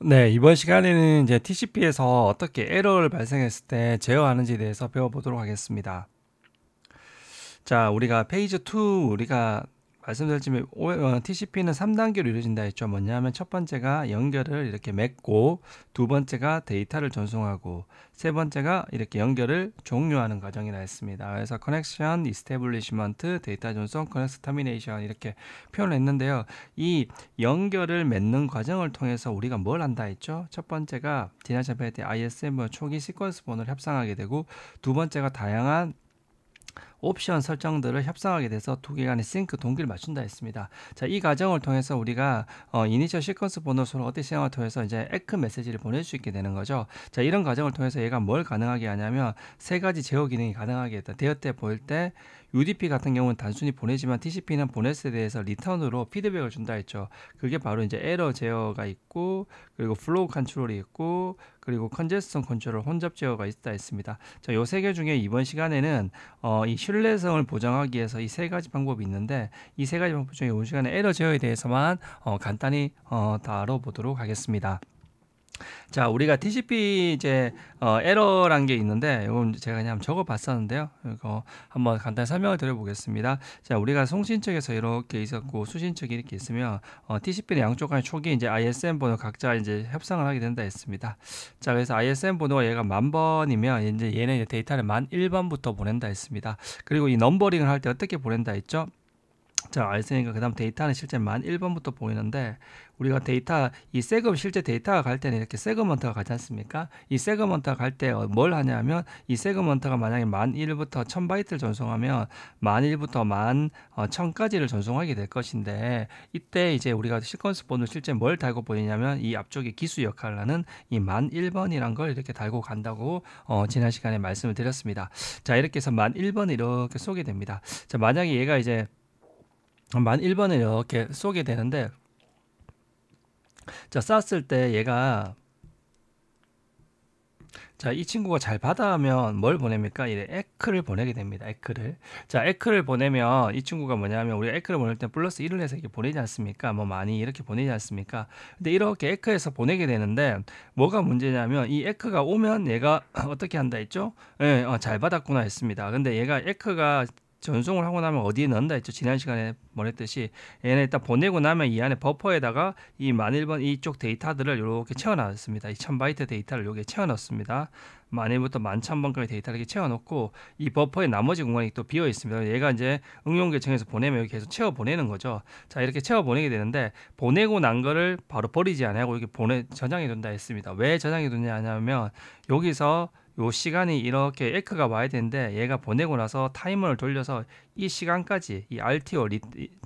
네, 이번 시간에는 이제 TCP에서 어떻게 에러를 발생했을 때 제어하는지에 대해서 배워보도록 하겠습니다. 자, 우리가 페이지 2 우리가 말씀드렸지만 TCP는 3단계로 이루어진다 했죠. 뭐냐면 첫 번째가 연결을 이렇게 맺고, 두 번째가 데이터를 전송하고, 세 번째가 이렇게 연결을 종료하는 과정이라 했습니다. 그래서 커넥션, 이스태블리시먼트, 데이터 전송, 커넥트 터미네이션 이렇게 표현을 했는데요. 이 연결을 맺는 과정을 통해서 우리가 뭘 한다 했죠? 첫 번째가 지난 시간에 배울 때 ISM 초기 시퀀스 번호를 협상하게 되고, 두 번째가 다양한 옵션 설정들을 협상하게 돼서 두 개 간의 싱크 동기를 맞춘다 했습니다. 자, 이 과정을 통해서 우리가 이니셜 시퀀스 번호 서로 어떻게 시행을 통해서 이제 에크 메시지를 보낼 수 있게 되는 거죠. 자, 이런 과정을 통해서 얘가 뭘 가능하게 하냐면 세 가지 제어 기능이 가능하게 됐다. 대여 때 보일 때 UDP 같은 경우는 단순히 보내지만 TCP는 보냈에 대해서 리턴으로 피드백을 준다 했죠. 그게 바로 이제 에러 제어가 있고, 그리고 플로우 컨트롤이 있고, 그리고 컨제스션 컨트롤 혼잡 제어가 있다 했습니다. 자, 요 세 개 중에 이번 시간에는 이 신뢰성을 보장하기 위해서 이 세 가지 방법이 있는데, 이 세 가지 방법 중에 이번 시간에 에러 제어에 대해서만 간단히 다뤄보도록 하겠습니다. 자, 우리가 TCP 이제 에러란 게 있는데, 이건 제가 그냥 적어 봤었는데요. 이거 한번 간단히 설명을 드려보겠습니다. 자, 우리가 송신 측에서 이렇게 있었고 수신 측이 이렇게 있으면 TCP는 양쪽 간의 초기 이제 ISM 번호 각자 이제 협상을 하게 된다 했습니다. 자, 그래서 ISM 번호가 얘가 10,000번이면 이제 얘네 데이터를 1001번부터 보낸다 했습니다. 그리고 이 넘버링을 할 때 어떻게 보낸다 했죠? 자, 알았으니까 그 다음 데이터는 실제 1001번부터 보이는데, 우리가 데이터 이 세금 실제 데이터가 갈 때는 이렇게 세그먼트가 가지 않습니까? 이 세그먼트가 갈 때 뭘 하냐면, 이 세그먼트가 만약에 1001부터 1000바이트를 전송하면 1001부터 1000까지를 전송하게 될 것인데, 이때 이제 우리가 시퀀스 번호 실제 뭘 달고 보내냐면 이 앞쪽에 기수 역할을 하는 이 1001번이란 걸 이렇게 달고 간다고 지난 시간에 말씀을 드렸습니다. 자, 이렇게 해서 1001번을 이렇게 쏘게 됩니다. 자, 만약에 얘가 이제 1001번을 이렇게 쏘게 되는데, 자, 쐈을 때 얘가, 자, 이 친구가 잘 받아하면 뭘 보냅니까? 이래 에크를 보내게 됩니다. 에크를. 자, 에크를 보내면 이 친구가 뭐냐면, 우리가 에크를 보낼 때 플러스 1을 해서 이렇게 보내지 않습니까? 뭐 많이 이렇게 보내지 않습니까? 근데 이렇게 에크에서 보내게 되는데, 뭐가 문제냐면 이 에크가 오면 얘가 어떻게 한다 했죠? 예, 잘 받았구나 했습니다. 근데 얘가 에크가 전송을 하고 나면 어디에 넣는다 했죠? 지난 시간에 말했듯이 얘는 일단 보내고 나면 이 안에 버퍼에다가 이 1001번 이쪽 데이터들을 이렇게 채워놨습니다. 이 1000바이트 데이터를 여기에 채워넣습니다. 1001부터 11,000번까지 데이터를 이렇게 채워놓고, 이 버퍼의 나머지 공간이 또 비어 있습니다. 얘가 이제 응용 계층에서 보내면 여기 계속 채워 보내는 거죠. 자, 이렇게 채워 보내게 되는데, 보내고 난 거를 바로 버리지 않고 이렇게 저장해 둔다 했습니다. 왜 저장해 두냐 하냐면, 여기서 요 시간이 이렇게 에크가 와야 되는데, 얘가 보내고 나서 타이머를 돌려서 이 시간까지 이 RTO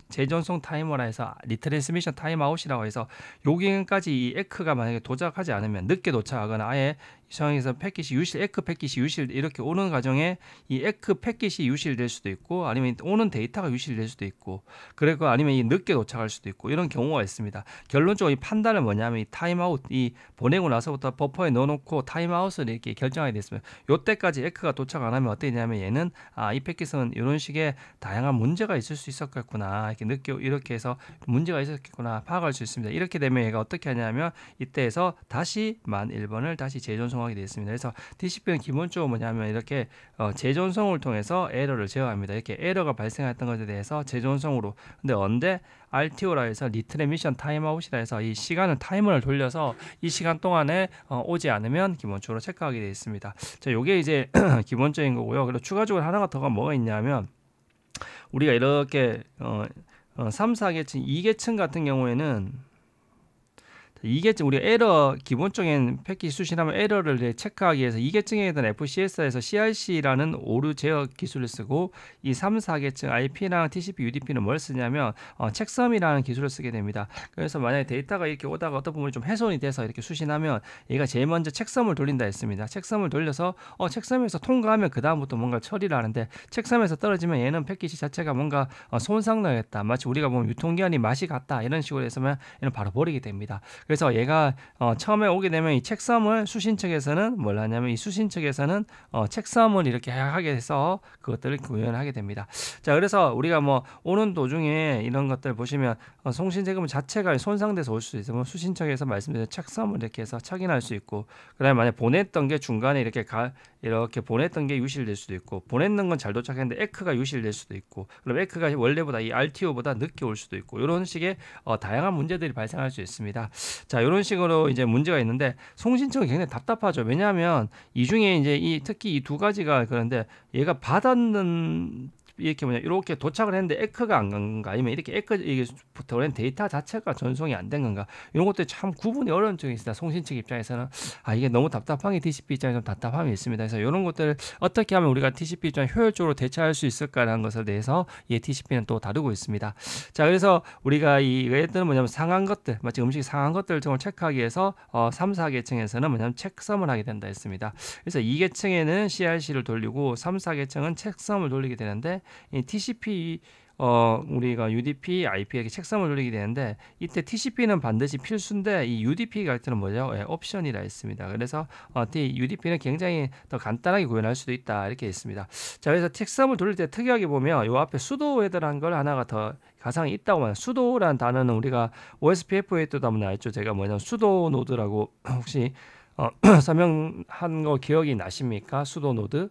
재전송 타이머라 해서 리트랜스미션 타임아웃이라고 해서 여기까지 이 에크가 만약에 도착하지 않으면, 늦게 도착하거나 아예 상황에서 패킷이 유실, 에크 패킷이 유실 이렇게 오는 과정에 이 에크 패킷이 유실될 수도 있고, 아니면 오는 데이터가 유실될 수도 있고, 그리고 아니면 이 늦게 도착할 수도 있고, 이런 경우가 있습니다. 결론적으로 이 판단은 뭐냐면, 이 타임아웃, 이 보내고 나서부터 버퍼에 넣어놓고 타임아웃을 이렇게 결정하게 됐습니다. 요때까지 에크가 도착 안 하면 어떻게 되냐면, 얘는 이 패킷은 이런 식의 다양한 문제가 있을 수 있었겠구나, 이렇게 해서 문제가 있었겠구나 파악할 수 있습니다. 이렇게 되면 얘가 어떻게 하냐면, 이때에서 다시 1001번을 다시 재전송하게 되었습니다. 그래서 TCP는 기본적으로 뭐냐면, 이렇게 재전송을 통해서 에러를 제어합니다. 이렇게 에러가 발생했던 것에 대해서 재전송으로, 근데 언제 RTO라 해서 리트레미션 타임아웃이라 해서 이 시간을 타이머를 돌려서 이 시간 동안에 오지 않으면 기본적으로 체크하게 되어 있습니다. 자, 요게 이제 기본적인 거고요. 그리고 추가적으로 하나가 더가 뭐가 있냐면, 우리가 이렇게 3, 4계층, 2계층 같은 경우에는, 이계층 우리가 에러 기본적인 패킷 수신하면 에러를 체크하기 위해서 2계층에 대한 FCS에서 CRC라는 오류 제어 기술을 쓰고, 이 3, 4계층 IP랑 TCP, UDP는 뭘 쓰냐면 책섬이라는 기술을 쓰게 됩니다. 그래서 만약에 데이터가 이렇게 오다가 어떤 부분이 좀 훼손이 돼서 이렇게 수신하면, 얘가 제일 먼저 책섬을 돌린다 했습니다. 책섬을 돌려서 책섬에서 통과하면 그 다음부터 뭔가 처리를 하는데, 책섬에서 떨어지면 얘는 패킷이 자체가 뭔가 손상당했다, 마치 우리가 보면 유통기한이 맛이 갔다 이런 식으로 해서면 얘는 바로 버리게 됩니다. 그래서 얘가 처음에 오게 되면 이 책섬을 수신 측에서는 뭘 하냐면 이 수신 측에서는 책섬을 이렇게 하게 해서 그것들을 구현하게 됩니다. 자, 그래서 우리가 뭐 오는 도중에 이런 것들 보시면 송신제금 자체가 손상돼서 올 수도 있어요. 뭐 수신 측에서 말씀드린 책섬을 이렇게 해서 착인할 수 있고, 그다음에 만약 보냈던 게 중간에 이렇게 보냈던 게 유실될 수도 있고, 보냈는 건 잘 도착했는데 에크가 유실될 수도 있고, 그럼 에크가 원래보다 이 RTO보다 늦게 올 수도 있고, 이런 식의 다양한 문제들이 발생할 수 있습니다. 자, 이런 식으로 이제 문제가 있는데 송신청이 굉장히 답답하죠. 왜냐하면 이 중에 이제 특히 이 두 가지가 그런데 얘가 받았는 이렇게 이렇게 도착을 했는데 에크가 안 간 건가, 아니면 이렇게 이게부터 오는 데이터 자체가 전송이 안 된 건가, 이런 것들이 참 구분이 어려운 점이 있습니다. 송신 측 입장에서는 이게 너무 답답한 게 TCP 입장에 좀 답답함이 있습니다. 그래서 이런 것들을 어떻게 하면 우리가 TCP 입장에 효율적으로 대처할 수 있을까라는 것에 대해서 이 TCP는 또 다루고 있습니다. 자, 그래서 우리가 이 얘들은 뭐냐면 상한 것들, 마치 음식 상한 것들을 정말 체크하기 위해서 3, 4계층에서는 뭐냐면 체크섬을 하게 된다 했습니다. 그래서 2계층에는 CRC를 돌리고 3, 4계층은 체크섬을 돌리게 되는데, 이 TCP 우리가 UDP, IP 이렇게 책섬을 돌리게 되는데, 이때 TCP는 반드시 필수인데 이 UDP 같은 경우는 뭐죠? 옵션이라 했습니다. 그래서 UDP는 굉장히 더 간단하게 구현할 수도 있다 이렇게 했습니다. 자, 그래서 책섬을 돌릴 때 특이하게 보면 요 앞에 수도 헤더라는 걸 하나가 더 가상이 있다고 하면, 수도라는 단어는 우리가 OSPF 때도 한번 나왔죠. 제가 뭐냐면 수도 노드라고 혹시 설명한 거 기억이 나십니까? 수도 노드.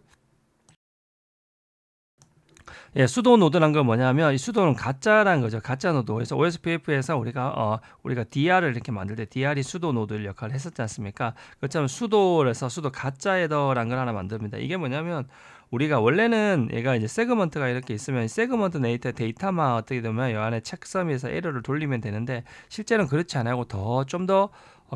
예, 수도 노드란 건 뭐냐면 이 수도는 가짜라는 거죠. 가짜 노드. 그래서 OSPF에서 우리가 DR을 이렇게 만들 때 DR이 수도 노드 역할을 했었지 않습니까? 그렇다면 수도에서 수도 가짜 헤더라는 걸 하나 만듭니다. 이게 뭐냐면 우리가 원래는 얘가 이제 세그먼트가 이렇게 있으면 세그먼트 데이터만 어떻게 되면 이 안에 체크섬에서 에러를 돌리면 되는데, 실제는 그렇지 않고 좀 더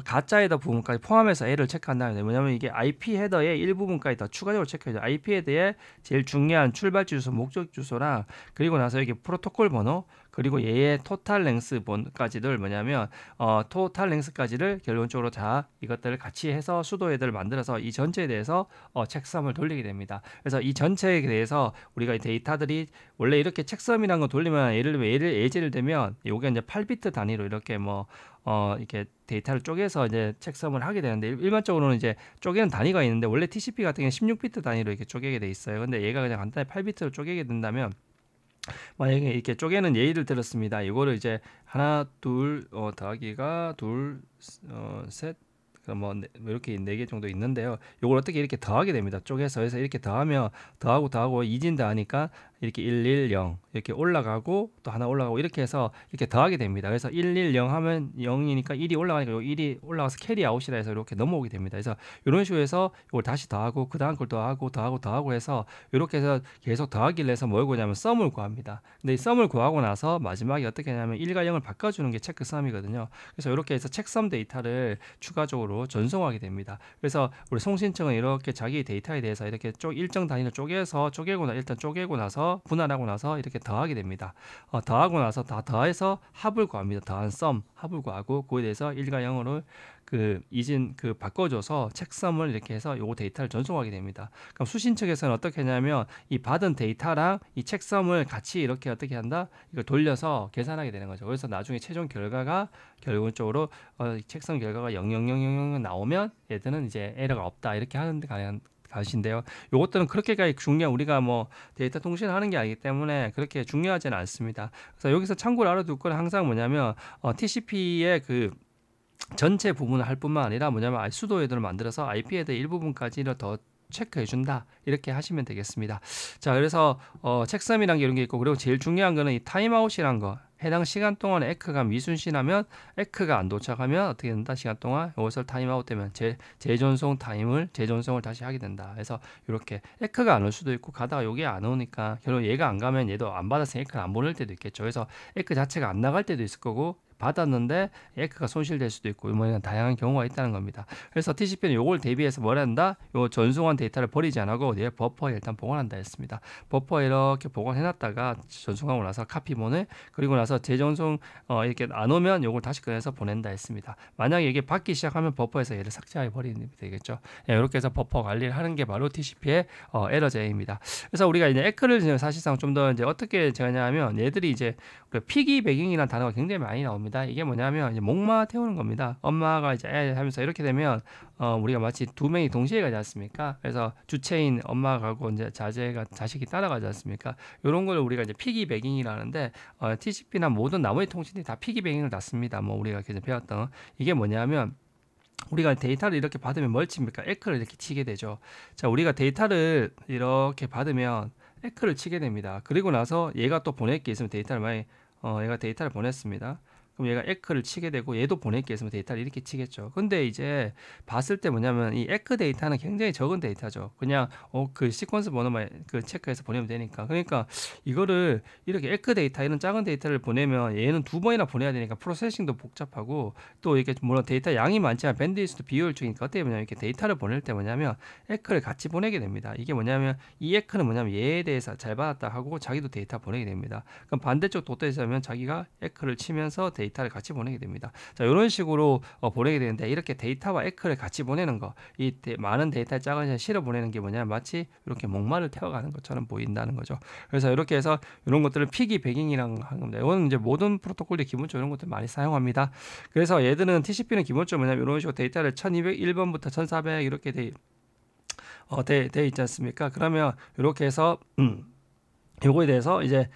가짜 헤더 부분까지 포함해서 L을 체크한다는 거예요. 왜냐면 이게 IP 헤더의 일부분까지 더 추가적으로 체크해줘. IP 헤더의 제일 중요한 출발 주소, 목적 주소랑, 그리고 나서 여기 프로토콜 번호, 그리고 얘의 토탈 랭스 번까지를 뭐냐면 토탈 랭스까지를 결론적으로 다 이것들을 같이 해서 수도 헤더를 만들어서 이 전체에 대해서 책섬을 돌리게 됩니다. 그래서 이 전체에 대해서 우리가 이 데이터들이 원래 이렇게 책섬이라는 거 돌리면 예를 들면 요게 이제 8비트 단위로 이렇게 이렇게 데이터를 쪼개서 이제 책섬을 하게 되는데, 일반적으로는 이제 쪼개는 단위가 있는데 원래 TCP 같은 경우는 16비트 단위로 이렇게 쪼개게 돼 있어요. 근데 얘가 그냥 간단히 8비트로 쪼개게 된다면, 만약에 이렇게 쪼개는 예를 들었습니다. 이거를 이제 하나, 둘, 더하기가 둘, 셋, 이렇게 4개 정도 있는데요. 이걸 어떻게 이렇게 더하게 됩니다. 쪼개서 해서 이렇게 더하고 이진다 하니까 이렇게 110 이렇게 올라가고 또 하나 올라가고 이렇게 해서 이렇게 더하게 됩니다. 그래서 110 하면 0이니까 1이 올라가니까 1이 올라가서 캐리 아웃이라 해서 이렇게 넘어오게 됩니다. 그래서 이런 식으로 해서 이걸 다시 더하고 그 다음 걸 더하고 해서 이렇게 해서 계속 더하기를 해서 뭘 구하냐면 썸을 구합니다. 근데 이 썸을 구하고 나서 마지막에 어떻게 하냐면 1과 0을 바꿔주는 게 체크 썸이거든요. 그래서 이렇게 해서 책섬 데이터를 추가적으로 전송하게 됩니다. 그래서 우리 송신청은 이렇게 자기 데이터에 대해서 이렇게 일정 단위로 일단 쪼개고 나서 분할하고 나서 이렇게 더하게 됩니다. 더하고 나서 다 더해서 합을 구합니다. 더한 썸 합을 구하고 그에 대해서 1과 0으로 바꿔줘서 책섬을 이렇게 해서 요 데이터를 전송하게 됩니다. 그럼 수신 측에서는 어떻게 하냐면 이 받은 데이터랑 이 책섬을 같이 이렇게 어떻게 한다? 이걸 돌려서 계산하게 되는 거죠. 그래서 나중에 최종 결과가 결론적으로 책섬 결과가 00000 나오면 얘들은 이제 에러가 없다 이렇게 하는 데 가능한 것인데요. 요것들은 그렇게까지 우리가 데이터 통신을 하는 게 아니기 때문에 그렇게 중요하지는 않습니다. 그래서 여기서 참고로 알아둘 건 항상 뭐냐면 TCP의 전체 부분을 할 뿐만 아니라 뭐냐면 수도 헤더를 만들어서 IP 헤더 일부분까지를 더 체크해 준다 이렇게 하시면 되겠습니다. 자, 그래서 책섬이란 게 이런 게 있고, 그리고 제일 중요한 거는 이 타임아웃이란 거, 해당 시간 동안에 에크가 미순신하면 에크가 안 도착하면 어떻게 된다? 시간 동안 이것을 타임아웃 되면 재전송을 다시 하게 된다. 그래서 이렇게 에크가 안 올 수도 있고, 가다가 여기 안 오니까 결국 얘가 안 가면 얘도 안 받았으니 에크를 안 보낼 때도 있겠죠. 그래서 에크 자체가 안 나갈 때도 있을 거고, 받았는데 에크가 손실될 수도 있고, 다양한 경우가 있다는 겁니다. 그래서 TCP는 요걸 대비해서 뭘 한다? 요 전송한 데이터를 버리지 않고 얘 버퍼에 일단 보관한다 했습니다. 버퍼에 이렇게 보관해놨다가 전송하고 나서 카피본을, 그리고 나서 재전송 이렇게 안 오면 요걸 다시 꺼내서 보낸다 했습니다. 만약에 이게 받기 시작하면 버퍼에서 얘를 삭제해 버리면 되겠죠. 예, 이렇게 해서 버퍼 관리를 하는 게 바로 TCP의 에러제입니다. 그래서 우리가 이제 에크를 사실상 좀 더 이제 어떻게 하냐면, 얘들이 이제 피기 배경이라는 단어가 굉장히 많이 나옵니다. 겁니다. 이게 뭐냐면 이제 목마 태우는 겁니다. 엄마가 이제 애 하면서 이렇게 되면 우리가 마치 두 명이 동시에 가지 않습니까? 그래서 주체인 엄마가 가고 이제 자제가 자식이 따라가지 않습니까? 이런 걸 우리가 이제 피기배깅이라는데 TCP나 모든 나머지 통신이 다 피기배깅을 놨습니다. 뭐 우리가 계속 배웠던 이게 뭐냐면 우리가 데이터를 이렇게 받으면 뭘 칩니까? 에크를 이렇게 치게 되죠. 자, 우리가 데이터를 이렇게 받으면 에크를 치게 됩니다. 그리고 나서 얘가 또 보낼 게 있으면 데이터를 많이 얘가 데이터를 보냈습니다. 그럼 얘가 에크를 치게 되고 얘도 보낼 게 있으면 데이터를 이렇게 치겠죠. 근데 이제 봤을 때 뭐냐면 이 에크 데이터는 굉장히 적은 데이터죠. 그냥 그 시퀀스 번호만 그 체크해서 보내면 되니까. 그러니까 이거를 이렇게 에크 데이터 이런 작은 데이터를 보내면 얘는 두 번이나 보내야 되니까 프로세싱도 복잡하고 또 이게 물론 데이터 양이 많지만 밴드위스도 비효율적이니까 어떻게 보냐면 이렇게 데이터를 보낼 때 뭐냐면 에크를 같이 보내게 됩니다. 이게 뭐냐면 이 에크는 뭐냐면 얘에 대해서 잘 받았다 하고 자기도 데이터 보내게 됩니다. 그럼 반대쪽 돗대자면 자기가 에크를 치면서 데이터를 같이 보내게 됩니다. 자, 이런 식으로 보내게 되는데 이렇게 데이터와 에크를 같이 보내는 거, 이 많은 데이터를 작은 실어 보내는 게 뭐냐면 마치 이렇게 목마를 태워가는 것처럼 보인다는 거죠. 그래서 이렇게 해서 이런 것들을 피기배깅이라고 하는 겁니다. 이거는 이제 모든 프로토콜이 기본적으로 이런 것들 많이 사용합니다. 그래서 얘들은 TCP는 기본적으로 뭐냐면 이런 식으로 데이터를 1201번부터 1400 이렇게 돼 있지 않습니까? 그러면 이렇게 해서 요거에 대해서 이제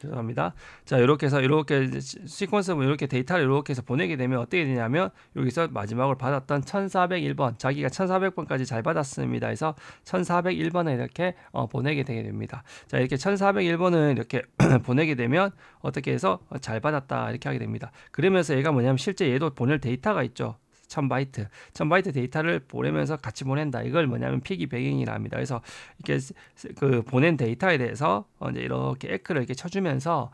죄송합니다. 자, 이렇게 해서 이렇게 시퀀스 이렇게 데이터를 이렇게 해서 보내게 되면 어떻게 되냐면 여기서 마지막으로 받았던 1401번 자기가 1400번까지 잘 받았습니다. 그래서 1401번을 이렇게 보내게 되게 됩니다. 자, 이렇게 1401번을 이렇게 보내게 되면 어떻게 해서 잘 받았다 이렇게 하게 됩니다. 그러면서 얘가 뭐냐면 실제 얘도 보낼 데이터가 있죠. 1000바이트 데이터를 보내면서 같이 보낸다. 이걸 뭐냐면 피기배깅이라 합니다. 그래서 이렇게 그 보낸 데이터에 대해서 이제 이렇게 에크를 이렇게 쳐주면서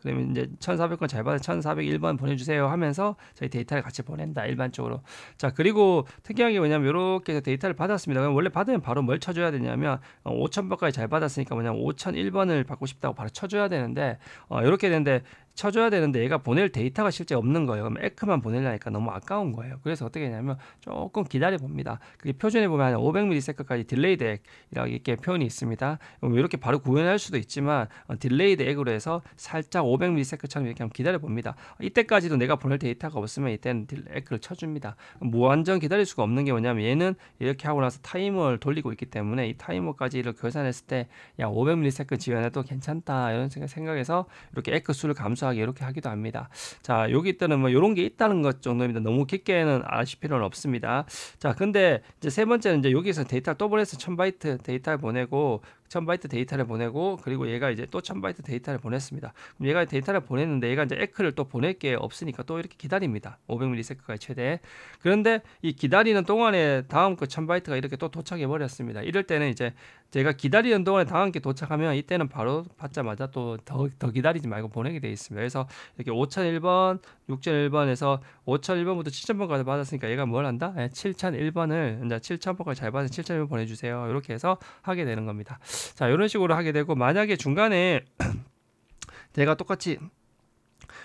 그러면 이제 1400건 잘 받아 1401번 보내주세요 하면서 저희 데이터를 같이 보낸다. 일반적으로. 자, 그리고 특이한 게 뭐냐면 이렇게 해서 데이터를 받았습니다. 그럼 원래 받으면 바로 뭘 쳐줘야 되냐면 5000번까지 잘 받았으니까 뭐냐면 5001번을 받고 싶다고 바로 쳐줘야 되는데 이렇게 되는데 쳐줘야 되는데 얘가 보낼 데이터가 실제 없는 거예요. 그럼 에크만 보내려니까 너무 아까운 거예요. 그래서 어떻게 하냐면 조금 기다려 봅니다. 그게 표준에 보면 한 500ms까지 딜레이드 액이라고 이렇게 표현이 있습니다. 이렇게 바로 구현할 수도 있지만 딜레이드 액으로 해서 살짝 500ms처럼 이렇게 한번 기다려 봅니다. 이때까지도 내가 보낼 데이터가 없으면 이때는 에크를 쳐줍니다. 무한정 기다릴 수가 없는 게 뭐냐면 얘는 이렇게 하고 나서 타이머를 돌리고 있기 때문에 이 타이머까지를 계산했을 때 야 500ms 지연해도 괜찮다 이런 생각해서 이렇게 에크 수를 감소하게 이렇게 하기도 합니다. 자, 여기 있다는 뭐 이런 게 있다는 것 정도입니다. 너무 깊게는 아실 필요는 없습니다. 자, 근데 이제 세 번째는 이제 여기서 데이터를 또 보내서 1000바이트 데이터를 보내고 1000바이트 데이터를 보내고 그리고 얘가 이제 또 1000바이트 데이터를 보냈습니다. 그럼 얘가 데이터를 보냈는데 얘가 이제 에크를 또 보낼 게 없으니까 또 이렇게 기다립니다. 500ms까지 최대. 그런데 이 기다리는 동안에 다음 그 1000바이트가 이렇게 또 도착해 버렸습니다. 이럴 때는 이제 제가 기다리는 동안에 다음 게 도착하면 이때는 바로 받자마자 또 더 기다리지 말고 보내게 되어 있습니다. 그래서 이렇게 5001번, 6001번에서 5001번부터 7000번까지 받았으니까 얘가 뭘 한다? 7001번을 이제 7000번까지 잘 받은 7001번 보내주세요. 이렇게 해서 하게 되는 겁니다. 자, 이런 식으로 하게 되고 만약에 중간에 내가 똑같이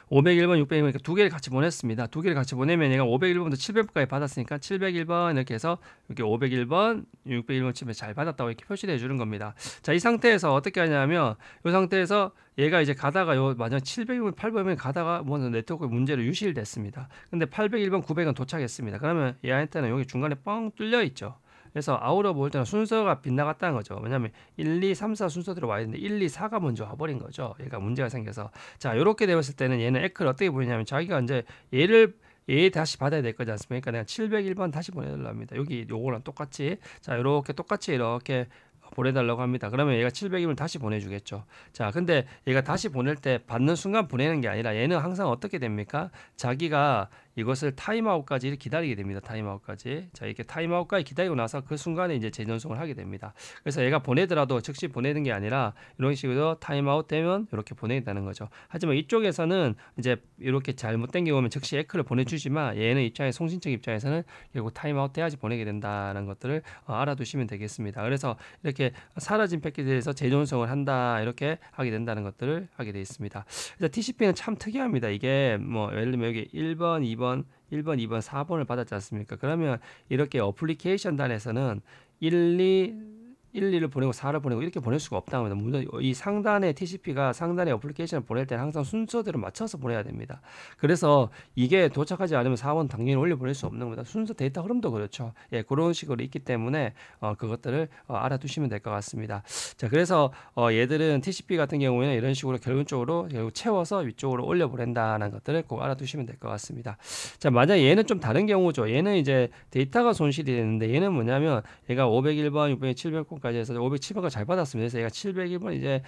501번, 601번 이렇게 두 개를 같이 보냈습니다. 두 개를 같이 보내면 얘가 501번부터 700번까지 받았으니까 701번 이렇게 해서 이렇게 501번, 601번 치면 잘 받았다고 이렇게 표시해 주는 겁니다. 자, 이 상태에서 어떻게 하냐면 이 상태에서 얘가 이제 가다가 만약 700번, 800번 가다가 뭐 네트워크 문제로 유실됐습니다. 근데 801번, 900은 도착했습니다. 그러면 얘한테는 여기 중간에 뻥 뚫려 있죠. 그래서 아우러 볼 때는 순서가 빗나갔다는 거죠. 왜냐하면 1, 2, 3, 4 순서대로 와야 되는데 1, 2, 4가 먼저 와버린 거죠. 얘가 문제가 생겨서. 자, 이렇게 되었을 때는 얘는 에크를 어떻게 보이냐면 자기가 이제 얘 다시 받아야 될 거지 않습니까? 내가 701번 다시 보내달라고 합니다. 여기 요거랑 똑같이. 자, 이렇게 똑같이 이렇게 보내달라고 합니다. 그러면 얘가 700이면 다시 보내주겠죠. 자, 근데 얘가 다시 보낼 때 받는 순간 보내는 게 아니라 얘는 항상 어떻게 됩니까? 자기가 이것을 타임아웃까지 기다리게 됩니다. 타임아웃까지. 자, 이렇게 타임아웃까지 기다리고 나서 그 순간에 이제 재전송을 하게 됩니다. 그래서 얘가 보내더라도 즉시 보내는 게 아니라 이런 식으로 타임아웃 되면 이렇게 보내다는 거죠. 하지만 이쪽에서는 이제 이렇게 잘못된 경우면 즉시 에크를 보내주지만 얘는 송신청 입장에서는 결국 타임아웃 돼야지 보내게 된다는 것들을 알아두시면 되겠습니다. 그래서 이렇게 사라진 패키지에서 재전송을 한다 이렇게 하게 된다는 것들을 하게 되어 있습니다. 그래서 TCP는 참 특이합니다. 이게 뭐 예를 들면 여기 1번, 2번, 2번, 4번을 받았지 않습니까? 그러면 이렇게 어플리케이션 단에서는 1, 2, 1, 2를 보내고 4를 보내고 이렇게 보낼 수가 없다는 겁니다. 물론 이 상단의 TCP가 상단의 어플리케이션을 보낼 때는 항상 순서대로 맞춰서 보내야 됩니다. 그래서 이게 도착하지 않으면 4번 당연히 올려 보낼 수 없는 겁니다. 순서 데이터 흐름도 그렇죠. 예, 그런 식으로 있기 때문에 그것들을 알아두시면 될 것 같습니다. 자, 그래서 얘들은 TCP 같은 경우에는 이런 식으로 결론적으로 결국 채워서 위쪽으로 올려 보낸다는 것들을 꼭 알아두시면 될 것 같습니다. 자, 만약 얘는 좀 다른 경우죠. 얘는 이제 데이터가 손실이 되는데 얘는 뭐냐면 얘가 501번, 600, 700번까지 해서 500, 700번 잘 받았습니다. 그래서 얘가 701번 이제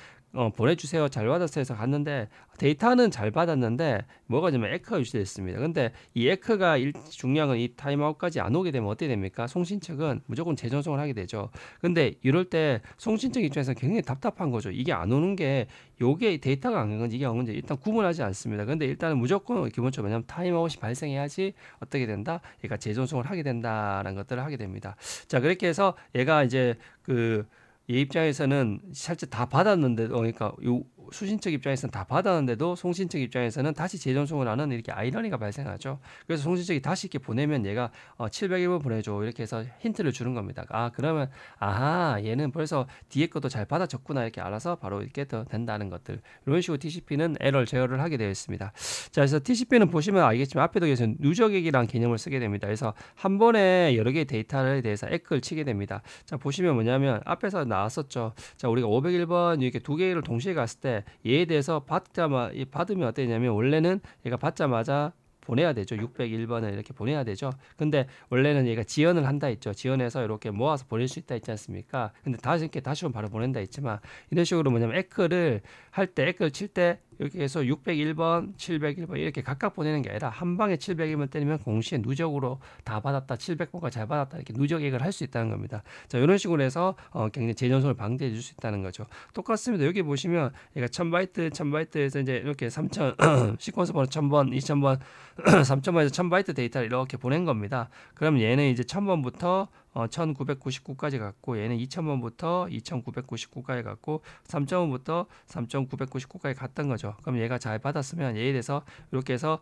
보내주세요. 잘 받았어요. 해서 갔는데 데이터는 잘 받았는데 뭐가 냐면 에크가 유지됐습니다. 근데 이 에크가 중요한 건 이 타임아웃까지 안 오게 되면 어떻게 됩니까? 송신 측은 무조건 재전송을 하게 되죠. 근데 이럴 때 송신 측 입장에서 굉장히 답답한 거죠. 이게 안 오는 게 요게 데이터가 안 간 건지 이게 안 간 건지 일단 구분하지 않습니다. 근데 일단은 무조건 기본적으로 왜냐면 타임아웃이 발생해야지 어떻게 된다? 얘가 재전송을 하게 된다라는 것들을 하게 됩니다. 자, 그렇게 해서 얘가 이제 얘 입장에서는 살짝 다 받았는데, 그러니까 요 수신 측 입장에서는 다 받았는데도 송신 측 입장에서는 다시 재전송을 하는 이렇게 아이러니가 발생하죠. 그래서 송신 측이 다시 이렇게 보내면 얘가 701번 보내줘 이렇게 해서 힌트를 주는 겁니다. 그러면 얘는 벌써 뒤에 것도 잘 받아줬구나 이렇게 알아서 바로 이렇게 더 된다는 것들. 이런 식으로 TCP는 에러를 제어를 하게 되어 있습니다. 자, 그래서 TCP는 보시면 알겠지만 앞에도 계속 누적액이라는 개념을 쓰게 됩니다. 그래서 한 번에 여러 개의 데이터에 대해서 에크를 치게 됩니다. 자, 보시면 뭐냐면 앞에서 나왔었죠. 자, 우리가 501번 이렇게 두 개를 동시에 갔을 때 얘에 대해서 받으면 어떠냐면 원래는 얘가 받자마자 보내야 되죠. 601번을 이렇게 보내야 되죠. 근데 원래는 얘가 지연을 한다 했죠. 지연해서 이렇게 모아서 보낼 수 있다 했지 않습니까? 근데 다시 바로 보낸다 했지만 이런 식으로 뭐냐면 에크를 할 때 에크를 칠 때 이렇게 해서 601번, 701번 이렇게 각각 보내는 게 아니라 한 방에 701번 때리면 공시에 누적으로 다 받았다, 700번까지 잘 받았다 이렇게 누적액을 할 수 있다는 겁니다. 자, 이런 식으로 해서 굉장히 재전송을 방지해 줄 수 있다는 거죠. 똑같습니다. 여기 보시면 얘가 1000바이트에서 이제 이렇게 3000 시퀀스 번호 1000번, 2000번, 3000번에서 1000바이트 데이터를 이렇게 보낸 겁니다. 그럼 얘는 이제 1000번부터 1999까지 갔고 얘는 2000번부터 2999까지 갔고 3000번부터 3999까지 갔던 거죠. 그럼 얘가 잘 받았으면 얘에 대해서 이렇게 해서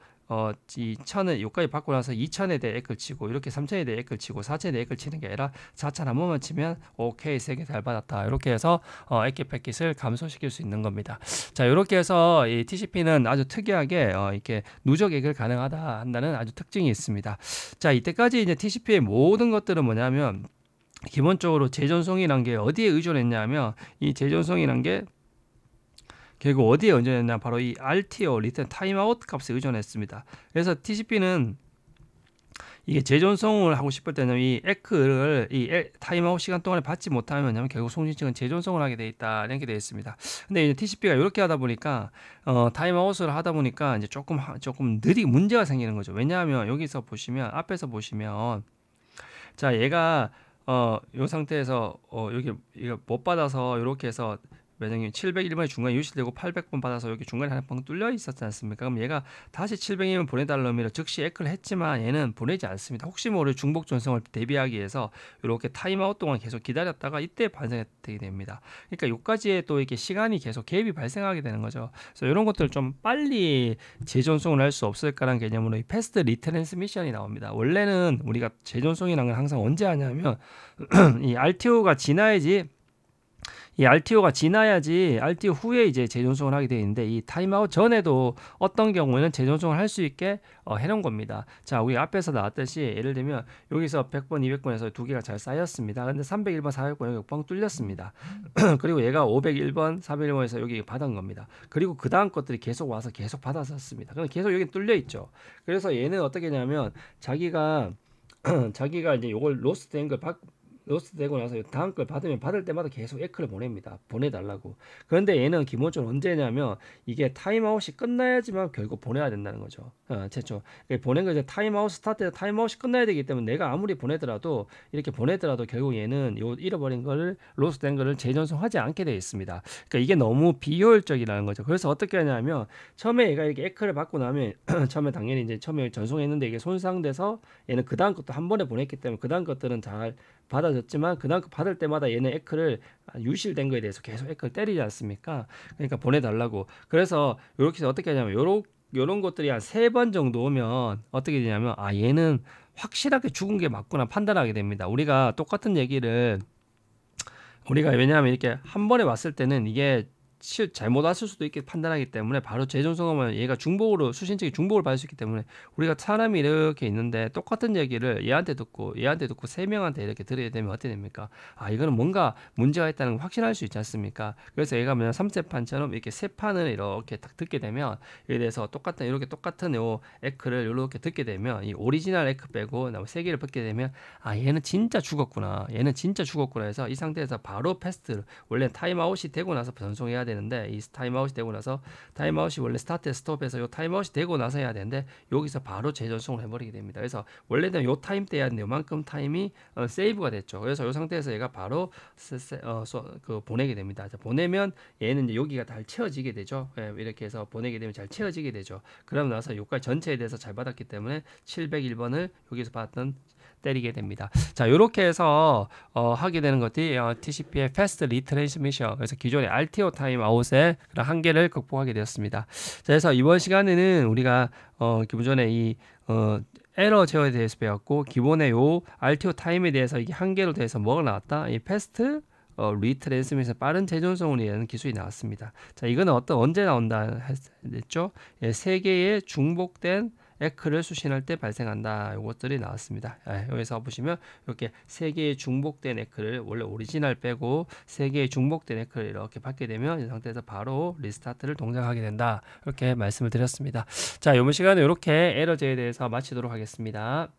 이 1000을 여기까지 받고 나서 2000에 대해 액을 치고 이렇게 3000에 대해 액을 치고 4000에 대해 액을 치는 게 아니라 4000 한 번만 치면 오케이 3개 잘 받았다 이렇게 해서 액기 패킷을 감소시킬 수 있는 겁니다. 자, 이렇게 해서 이 TCP는 아주 특이하게 이렇게 누적액을 가능하다 한다는 아주 특징이 있습니다. 자, 이때까지 이제 TCP의 모든 것들은 뭐냐면 기본적으로 재전송이란 게 어디에 의존했냐면 이 재전송이란 게 결국 어디에 의존했냐 바로 이 RTO 리턴 타임아웃 값에 의존했습니다. 그래서 TCP는 이게 재전송을 하고 싶을 때는 이 에크를 이 타임아웃 시간 동안에 받지 못하면 결국 송신 측은 재전송을 하게 돼 있다 이렇게 되어 있습니다. 근데 이제 TCP가 이렇게 하다 보니까 타임아웃을 하다 보니까 이제 조금 느리게 문제가 생기는 거죠. 왜냐하면 여기서 보시면 앞에서 보시면 자, 얘가 이 상태에서 여기 이거 못 받아서 이렇게 해서 매장이 701번에 중간에 유실되고 800번 받아서 여기 중간에 하나 뻥 뚫려 있었지 않습니까? 그럼 얘가 다시 700이면 보내달라면 즉시 에크를 했지만 얘는 보내지 않습니다. 혹시 모를 중복 전송을 대비하기 위해서 이렇게 타임아웃 동안 계속 기다렸다가 이때 발생되게 됩니다. 그러니까 여기까지에 또 이렇게 시간이 계속 갭이 발생하게 되는 거죠. 그래서 이런 것들을 좀 빨리 재전송을 할 수 없을까라는 개념으로 이 패스트 리트랜스미션이 나옵니다. 원래는 우리가 재전송이라는 건 항상 언제 하냐면 이 RTO가 지나야지 이 RTO가 지나야지 RTO 후에 이제 재전송을 하게 되어 있는데 이 타임아웃 전에도 어떤 경우에는 재전송을 할 수 있게 해놓은 겁니다. 자, 우리 앞에서 나왔듯이 예를 들면 여기서 100번, 200번에서 두 개가 잘 쌓였습니다. 근데 301번, 400번 여기 뻥 뚫렸습니다. 그리고 얘가 501번, 401번에서 여기 받은 겁니다. 그리고 그 다음 것들이 계속 와서 계속 받았었습니다. 그럼 계속 여기 뚫려 있죠. 그래서 얘는 어떻게 하냐면 자기가 이제 이걸 로스트된 걸 로스트되고 나서 다음 걸 받을 때마다 계속 에크를 보냅니다. 보내달라고. 그런데 얘는 기본적으로 언제냐면 이게 타임아웃이 끝나야지만 결국 보내야 된다는 거죠. 최초 보낸 거 이제 타임아웃 스타트에서 타임아웃이 끝나야 되기 때문에 내가 아무리 보내더라도 이렇게 보내더라도 결국 얘는 요 잃어버린 거를 로스트된 거를 재전송하지 않게 되어 있습니다. 그러니까 이게 너무 비효율적이라는 거죠. 그래서 어떻게 하냐면 처음에 얘가 이렇게 에크를 받고 나면 처음에 당연히 이제 처음에 전송했는데 이게 손상돼서 얘는 그 다음 것도 한 번에 보냈기 때문에 그 다음 것들은 잘 받아줬지만 그다음 받을 때마다 얘는 에크를 유실된 거에 대해서 계속 에크를 때리지 않습니까? 그러니까 보내달라고. 그래서 이렇게 해서 어떻게 하냐면 요런 것들이 한 3번 정도 오면 어떻게 되냐면 얘는 확실하게 죽은 게 맞구나 판단하게 됩니다. 우리가 똑같은 얘기를 우리가 왜냐하면 이렇게 한 번에 왔을 때는 이게 잘못 왔을 수도 있게 판단하기 때문에 바로 재존속하면 얘가 중복으로 수신책이 중복을 받을 수 있기 때문에 우리가 사람이 이렇게 있는데 똑같은 얘기를 얘한테 듣고 세 명한테 이렇게 들어야 되면 어떻게 됩니까? 아 이거는 뭔가 문제가 있다는 걸 확신할 수 있지 않습니까? 그래서 얘가 뭐냐 3세판처럼 이렇게 세 판을 이렇게 딱 듣게 되면 이에 대해서 이렇게 똑같은 요 에크를 이렇게 듣게 되면 이 오리지널 에크 빼고 세 개를 받게 되면 아 얘는 진짜 죽었구나 해서 이 상태에서 바로 패스트 원래 타임아웃이 되고 나서 전송해야 되는데 이 타임아웃이 되고 나서 타임아웃이 원래 스타트 스톱에서 요 타임아웃이 되고 나서 해야 되는데 여기서 바로 재전송을 해버리게 됩니다. 그래서 원래는 요 타임 때 해야 되는데 요만큼 타임이 세이브가 됐죠. 그래서 요 상태에서 얘가 바로 보내게 됩니다. 자, 보내면 얘는 이제 여기가 잘 채워지게 되죠. 예, 이렇게 해서 보내게 되면 잘 채워지게 되죠. 그러고 나서 요까지 전체에 대해서 잘 받았기 때문에 701번을 여기서 받았던 때리게 됩니다. 자, 이렇게 해서 하게 되는 것이 TCP의 Fast Retransmission, 그래서 기존의 RTO 타임아웃의 그런 한계를 극복하게 되었습니다. 자, 그래서 이번 시간에는 우리가 기존에 이 에러 제어에 대해서 배웠고 기본의 요 RTO 타임에 대해서 이게 한계로 대해서 뭐가 나왔다? 이 Fast 리트랜스미션 빠른 재전송을 위한 기술이 나왔습니다. 자, 이거는 언제 나온다 했죠? 예, 세 개의 중복된 에크를 수신할 때 발생한다. 이것들이 나왔습니다. 예, 여기서 보시면 이렇게 세 개의 중복된 에크를 원래 오리지널 빼고 세 개의 중복된 에크를 이렇게 받게 되면 이 상태에서 바로 리스타트를 동작하게 된다. 이렇게 말씀을 드렸습니다. 자, 이번 시간에 이렇게 에러제에 대해서 마치도록 하겠습니다.